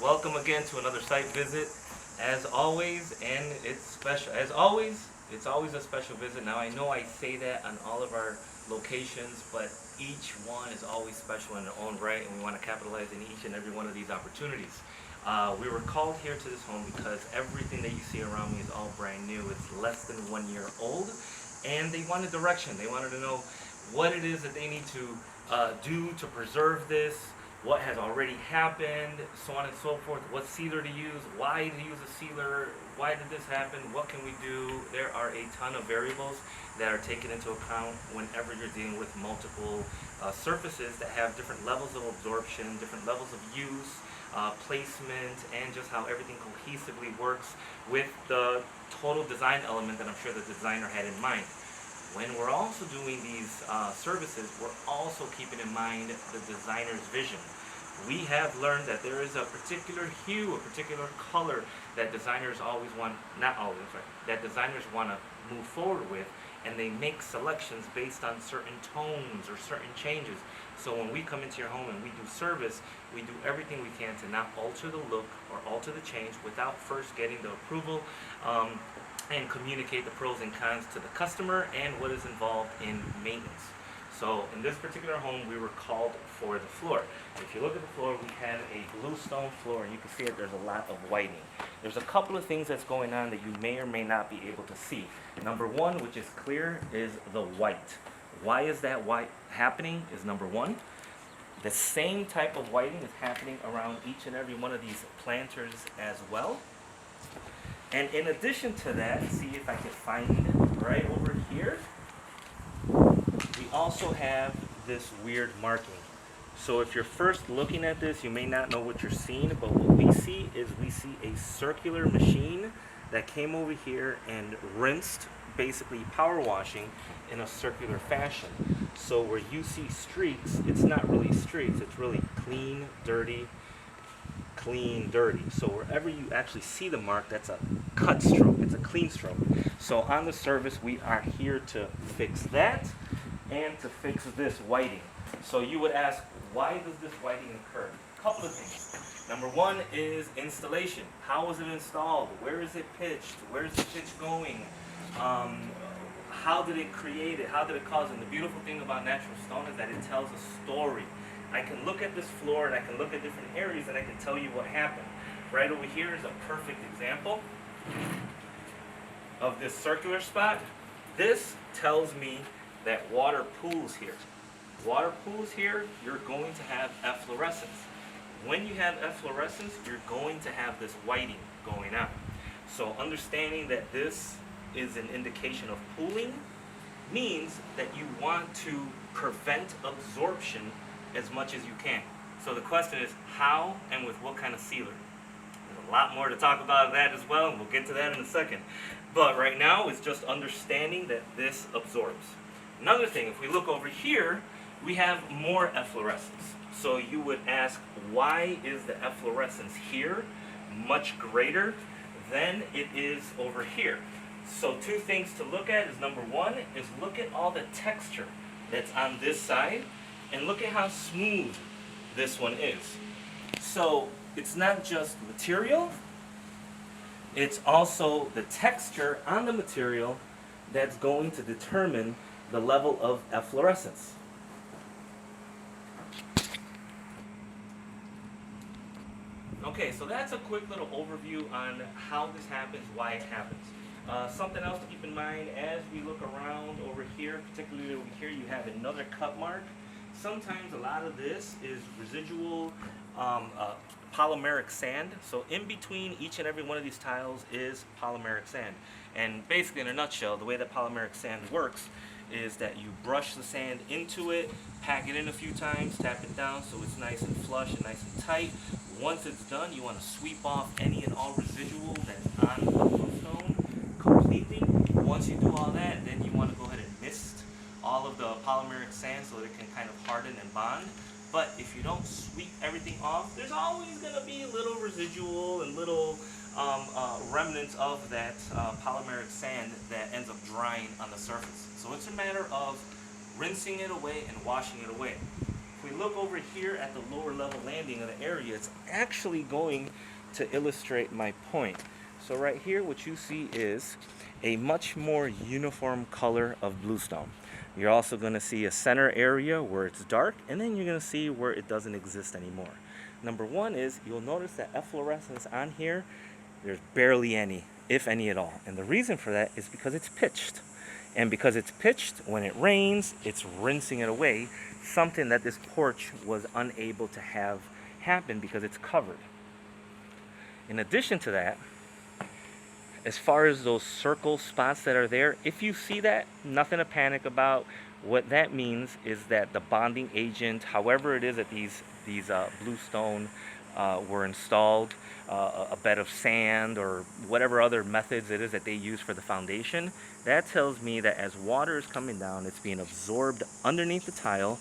welcome again to another site visit. As always, and it's special. As always, it's always a special visit. Now I know I say that on all of our locations, but each one is always special in their own right, and we want to capitalize in each and every one of these opportunities. We were called here to this home because everything that you see around me is all brand new. It's less than 1 year old, and they wanted direction. They wanted to know what it is that they need to do to preserve this, what has already happened, so on and so forth, what sealer to use, why to use a sealer, why did this happen, what can we do. There are a ton of variables that are taken into account whenever you're dealing with multiple surfaces that have different levels of absorption, different levels of use, placement, and just how everything cohesively works with the total design element that I'm sure the designer had in mind. When we're also doing these services, we're also keeping in mind the designer's vision. We have learned that there is a particular hue, a particular color that designers always want, not always, that designers want to move forward with, and they make selections based on certain tones or certain changes. So when we come into your home and we do service, we do everything we can to not alter the look or alter the change without first getting the approval and communicate the pros and cons to the customer and what is involved in maintenance. So in this particular home, we were called for the floor. If you look at the floor, we have a blue stone floor, and you can see that there's a lot of whiting. There's a couple of things that's going on that you may or may not be able to see. Number one, which is clear, is the white. Why is that white happening is number one. The same type of whiting is happening around each and every one of these planters as well. And in addition to that, see if I can find it right over here, we also have this weird marking. So if you're first looking at this, you may not know what you're seeing, but what we see is we see a circular machine that came over here and rinsed, basically power washing in a circular fashion. So where you see streaks, it's not really streaks, it's really clean, dirty, clean, dirty. So wherever you actually see the mark, that's a cut stroke, it's a clean stroke. So on the service, we are here to fix that and to fix this whiting. So you would ask, why does this whiting occur? A couple of things. Number one is installation. How was it installed? Where is it pitched? Where is the pitch going? How did it create it? How did it cause it? And the beautiful thing about natural stone is that it tells a story. I can look at this floor and I can look at different areas and I can tell you what happened. Right over here is a perfect example of this circular spot. This tells me that water pools here. Water pools here, you're going to have efflorescence. When you have efflorescence, you're going to have this whiting going on. So understanding that this is an indication of pooling means that you want to prevent absorption as much as you can. So the question is how and with what kind of sealer? There's a lot more to talk about that as well, and we'll get to that in a second. But right now it's just understanding that this absorbs. Another thing, if we look over here, we have more efflorescence. So you would ask, why is the efflorescence here much greater than it is over here? So two things to look at is, number one is look at all the texture that's on this side and look at how smooth this one is. So it's not just material, it's also the texture on the material that's going to determine the level of efflorescence. Okay, so that's a quick little overview on how this happens, why it happens. Something else to keep in mind as we look around over here, particularly over here, you have another cut mark. Sometimes a lot of this is residual polymeric sand. So in between each and every one of these tiles is polymeric sand. And basically, in a nutshell, the way that polymeric sand works is that you brush the sand into it, pack it in a few times, tap it down so it's nice and flush and nice and tight. Once it's done, you want to sweep off any and all residual that's on the blue stone completely. Once you do all that, then you want to go ahead and mist all of the polymeric sand so that it can kind of harden and bond. But if you don't sweep everything off, there's always going to be little residual and little remnants of that polymeric sand that ends up drying on the surface. So it's a matter of rinsing it away and washing it away. If we you look over here at the lower level landing of the area, it's actually going to illustrate my point. So right here, what you see is a much more uniform color of bluestone. You're also going to see a center area where it's dark, and then you're going to see where it doesn't exist anymore. Number one is you'll notice that efflorescence on here, there's barely any, if any at all. And the reason for that is because it's pitched. And because it's pitched, when it rains, it's rinsing it away, something that this porch was unable to have happen because it's covered. In addition to that, as far as those circle spots that are there, if you see that, nothing to panic about. What that means is that the bonding agent, however it is that these bluestone were installed, a bed of sand or whatever other methods it is that they use for the foundation, that tells me that as water is coming down, it's being absorbed underneath the tile,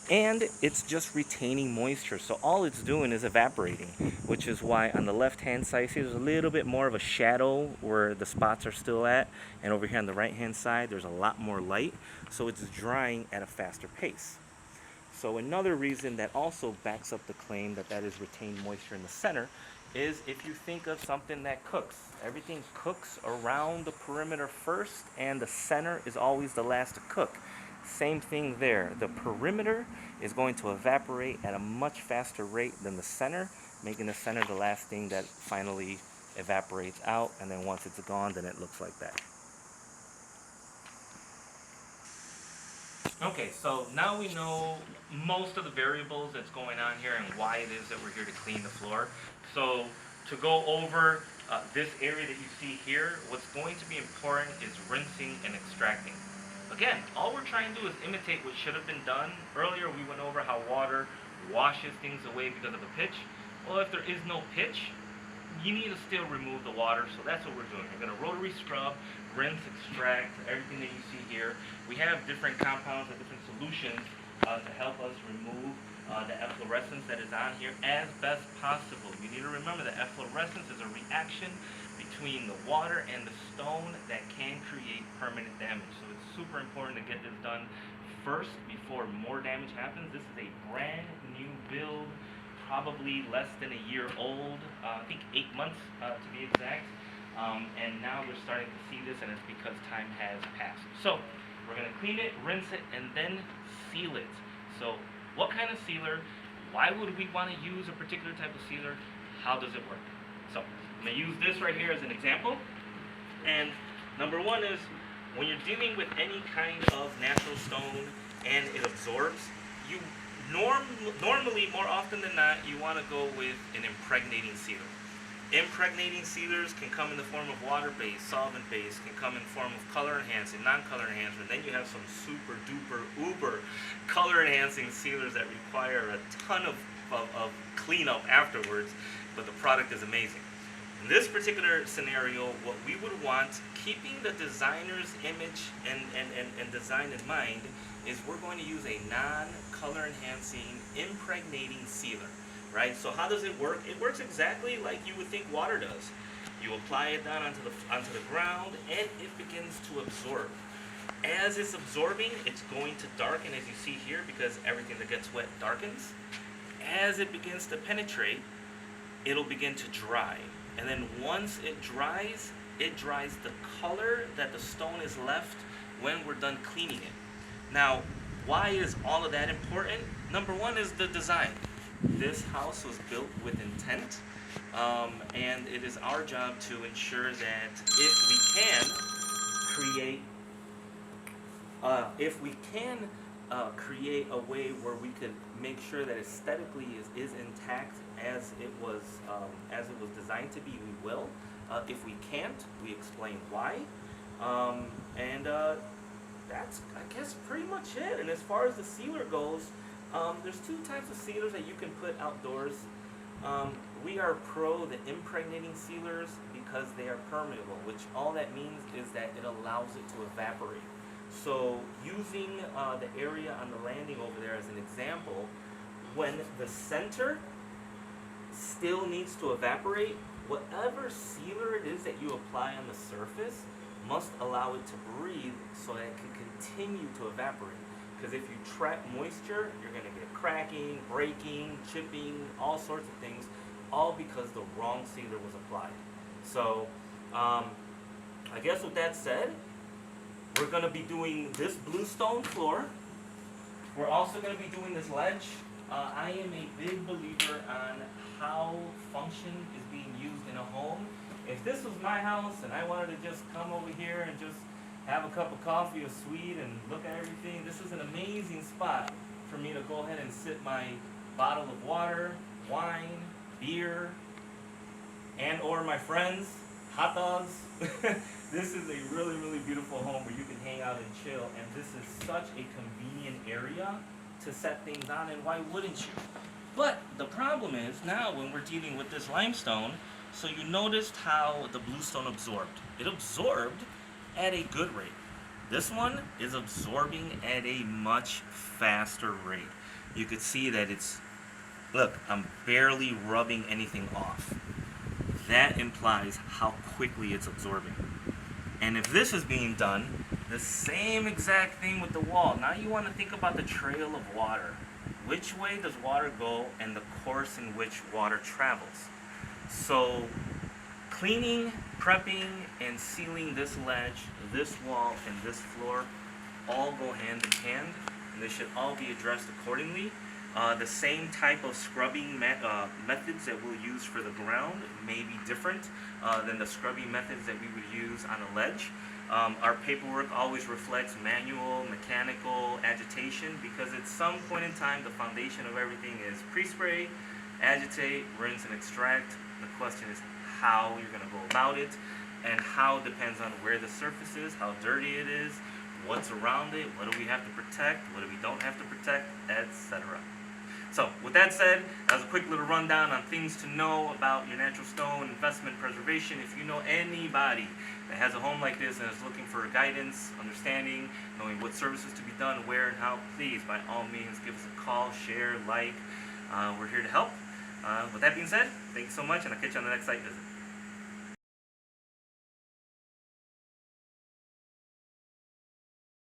and it's just retaining moisture. So all it's doing is evaporating, which is why on the left hand side, see there's a little bit more of a shadow where the spots are still at, and over here on the right hand side there's a lot more light, so it's drying at a faster pace. So another reason that also backs up the claim that that is retained moisture in the center is if you think of something that cooks. Everything cooks around the perimeter first, and the center is always the last to cook. Same thing there. The perimeter is going to evaporate at a much faster rate than the center, making the center the last thing that finally evaporates out, and then once it's gone, then it looks like that. Okay, so now we know most of the variables that's going on here and why it is that we're here to clean the floor. So to go over this area that you see here, what's going to be important is rinsing and extracting. Again, all we're trying to do is imitate what should have been done. Earlier we went over how water washes things away because of the pitch. Well, if there is no pitch, you need to still remove the water, so that's what we're doing. We're going to rotary scrub, rinse, extract, everything that you see here. We have different compounds and different solutions to help us remove the efflorescence that is on here as best possible. You need to remember that efflorescence is a reaction between the water and the stone that can create permanent damage. So it's super important to get this done first before more damage happens. This is a brand new build, probably less than a year old, I think 8 months to be exact. And now we're starting to see this, and it's because time has passed. So we're going to clean it, rinse it, and then seal it. So what kind of sealer? Why would we want to use a particular type of sealer? How does it work? So I'm going to use this right here as an example. And number one is when you're dealing with any kind of natural stone and it absorbs, you normally, more often than not, you want to go with an impregnating sealer. Impregnating sealers can come in the form of water-based, solvent-based, can come in the form of color enhancing, non-color enhancing. Then you have some super duper uber color enhancing sealers that require a ton of cleanup afterwards, but the product is amazing. In this particular scenario, what we would want, keeping the designer's image and design in mind, is we're going to use a non-color enhancing impregnating sealer. Right? So how does it work? It works exactly like you would think water does. You apply it down onto the ground, and it begins to absorb. As it's absorbing, it's going to darken, as you see here, because everything that gets wet darkens. As it begins to penetrate, it'll begin to dry. And then once it dries the color that the stone is left when we're done cleaning it. Now, why is all of that important? Number one is the design. This house was built with intent, and it is our job to ensure that if we can create a way where we could make sure that aesthetically is intact as it was designed to be, we will. If we can't, we explain why, and that's, I guess, pretty much it. And as far as the sealer goes, there's two types of sealers that you can put outdoors. We are pro the impregnating sealers because they are permeable, which all that means is that it allows it to evaporate. So using the area on the landing over there as an example, when the center still needs to evaporate, whatever sealer it is that you apply on the surface must allow it to breathe so that it can continue to evaporate. Because if you trap moisture, you're going to get cracking, breaking, chipping, all sorts of things, all because the wrong sealer was applied. So, I guess with that said, we're going to be doing this bluestone floor. We're also going to be doing this ledge. I am a big believer on how function is being used in a home. If this was my house and I wanted to just come over here and just have a cup of coffee or sweet and look at everything, this is an amazing spot for me to go ahead and sit my bottle of water, wine, beer, and or my friends, hot dogs. This is a really, really beautiful home where you can hang out and chill, and this is such a convenient area to set things on, and why wouldn't you? But the problem is now when we're dealing with this limestone, so you noticed how the bluestone absorbed. It absorbed at a good rate. This one is absorbing at a much faster rate. You could see that it's, look, I'm barely rubbing anything off. That implies how quickly it's absorbing. And if this is being done, the same exact thing with the wall. Now you want to think about the trail of water. Which way does water go and the course in which water travels? So cleaning, prepping, and sealing this ledge, this wall, and this floor all go hand in hand, and they should all be addressed accordingly. The same type of scrubbing methods that we'll use for the ground may be different than the scrubbing methods that we would use on a ledge. Our paperwork always reflects manual, mechanical, agitation, because at some point in time the foundation of everything is pre-spray, agitate, rinse, and extract. The question is how you're going to go about it, and how depends on where the surface is, how dirty it is, what's around it, what do we have to protect, what do we don't have to protect, etc. So, with that said, that was a quick little rundown on things to know about your natural stone investment preservation. If you know anybody that has a home like this and is looking for guidance, understanding, knowing what services to be done, where and how, please, by all means, give us a call, share, like. We're here to help. With that being said, thank you so much, and I'll catch you on the next site visit.